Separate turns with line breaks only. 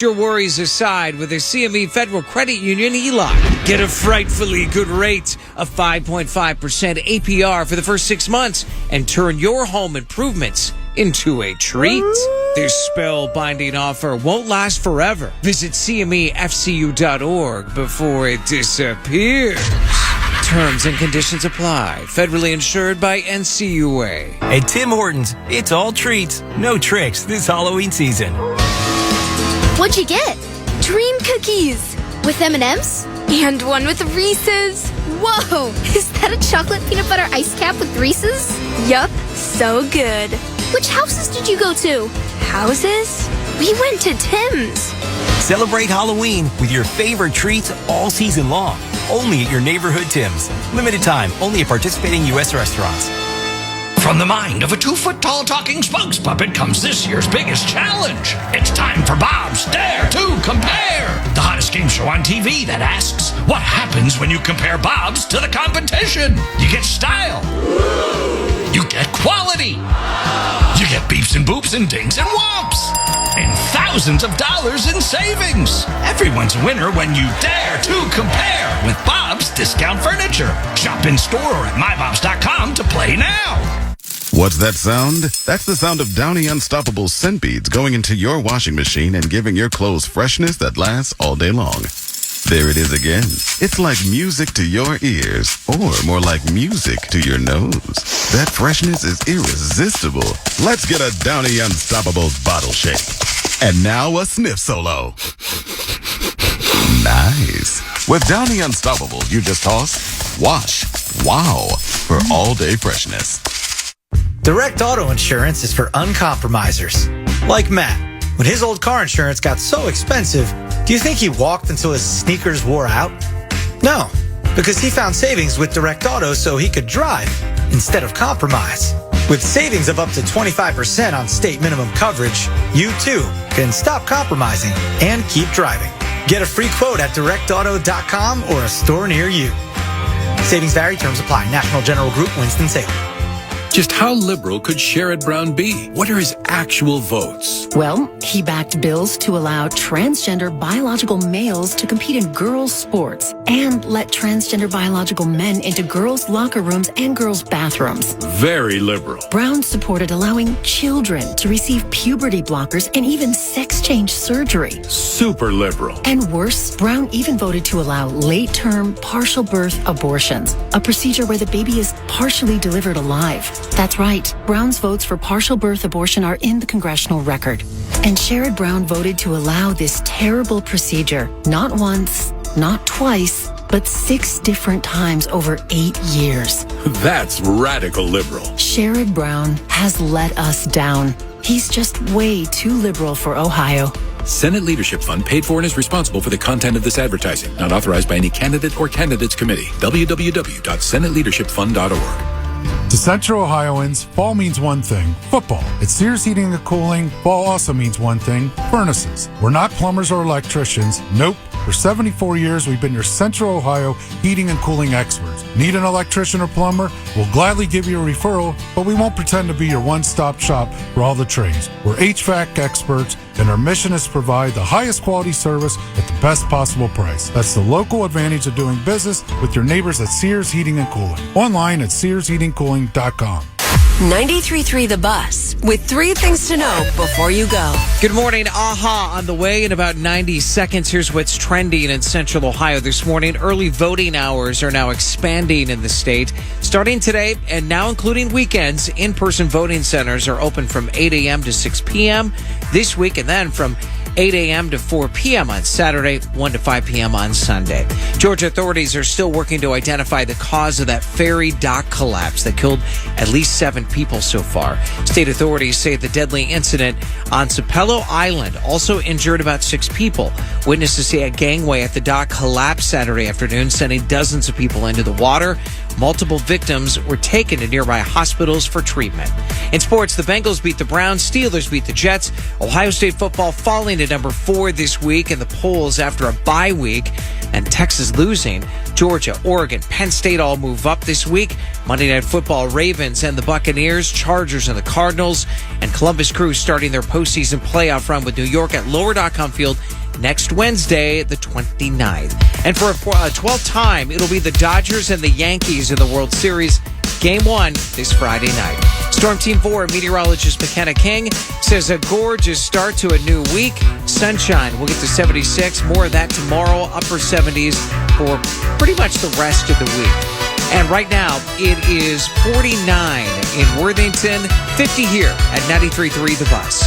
Your worries aside with a CME Federal Credit Union ELOC. Get a frightfully good rate of 5.5% APR for the first 6 months and turn your home improvements into a treat. This spellbinding offer won't last forever. Visit CMEFCU.org before it disappears. Terms and conditions apply. Federally insured by NCUA.
At Tim Hortons, it's all treats, no tricks this Halloween season.
What'd you get? Dream cookies with M&Ms and one with Reese's. Whoa, is that a chocolate peanut butter ice cap with Reese's? Yup, so good. Which houses did you go to? Houses? We went to Tim's.
Celebrate Halloween with your favorite treats all season long. Only at your neighborhood Tim's. Limited time, only at participating U.S. restaurants.
From the mind of a 2-foot-tall talking spokes puppet comes this year's biggest challenge. It's time for Bob's Dare to Compare, the hottest game show on TV that asks, what happens when you compare Bob's to the competition? You get style. You get quality. You get beeps and boops and dings and whoops. And thousands of dollars in savings. Everyone's a winner when you dare to compare with Bob's Discount Furniture. Shop in store or at mybobs.com to play now.
What's that sound? That's the sound of Downy Unstoppable scent beads going into your washing machine and giving your clothes freshness that lasts all day long. There it is again. It's like music to your ears, or more like music to your nose. That freshness is irresistible. Let's get a Downy Unstoppable bottle shake. And now a sniff solo. Nice. With Downy Unstoppable, you just toss, wash, wow, for all-day freshness.
Direct Auto Insurance is for uncompromisers. Like Matt. When his old car insurance got so expensive, do you think he walked until his sneakers wore out? No, because he found savings with Direct Auto so he could drive instead of compromise. With savings of up to 25% on state minimum coverage, you too can stop compromising and keep driving. Get a free quote at directauto.com or a store near you. Savings vary, terms apply. National General Group, Winston-Salem.
Just how liberal could Sherrod Brown be? What are his actual votes?
Well, he backed bills to allow transgender biological males to compete in girls' sports and let transgender biological men into girls' locker rooms and girls' bathrooms.
Very liberal.
Brown supported allowing children to receive puberty blockers and even sex change surgery.
Super liberal.
And worse, Brown even voted to allow late-term partial birth abortions, a procedure where the baby is partially delivered alive. That's right. Brown's votes for partial birth abortion are in the congressional record. And Sherrod Brown voted to allow this terrible procedure, not once, not twice, but 6 different times over 8 years.
That's radical liberal.
Sherrod Brown has let us down. He's just way too liberal for Ohio.
Senate Leadership Fund paid for and is responsible for the content of this advertising. Not authorized by any candidate or candidates committee. www.senateleadershipfund.org.
To Central Ohioans, fall means one thing, football. At Sears Heating and Cooling, fall also means one thing, furnaces. We're not plumbers or electricians. Nope. For 74 years, we've been your Central Ohio heating and cooling experts. Need an electrician or plumber? We'll gladly give you a referral, but we won't pretend to be your one-stop shop for all the trades. We're HVAC experts, and our mission is to provide the highest quality service at the best possible price. That's the local advantage of doing business with your neighbors at Sears Heating and Cooling. Online at SearsHeatingCooling.com.
93.3 The Bus, with 3 things to know before you go.
Good morning. AHA on the way in about 90 seconds. Here's what's trending in Central Ohio this morning. Early voting hours are now expanding in the state. Starting today and now including weekends, in-person voting centers are open from 8 a.m. to 6 p.m. this week, and then from 8 a.m. to 4 p.m. on Saturday, 1 to 5 p.m. on Sunday. Georgia authorities are still working to identify the cause of that ferry dock collapse that killed at least 7 people so far. State authorities say the deadly incident on Sapelo Island also injured about 6 people. Witnesses say a gangway at the dock collapsed Saturday afternoon, sending dozens of people into the water. Multiple victims were taken to nearby hospitals for treatment. In sports, the Bengals beat the Browns, Steelers beat the Jets, Ohio State football falling to number 4 this week in the polls after a bye week, and Texas losing. Georgia, Oregon, Penn State all move up this week. Monday Night Football, Ravens and the Buccaneers, Chargers and the Cardinals, and Columbus Crew starting their postseason playoff run with New York at Lower.com Field next Wednesday, the 29th. And for a 12th time, it'll be the Dodgers and the Yankees in the World Series. Game 1 this Friday night. Storm Team 4 meteorologist McKenna King says a gorgeous start to a new week. Sunshine, we'll get to 76. More of that tomorrow, upper 70s for pretty much the rest of the week. And right now, it is 49 in Worthington, 50 here at 93.3 The Bus.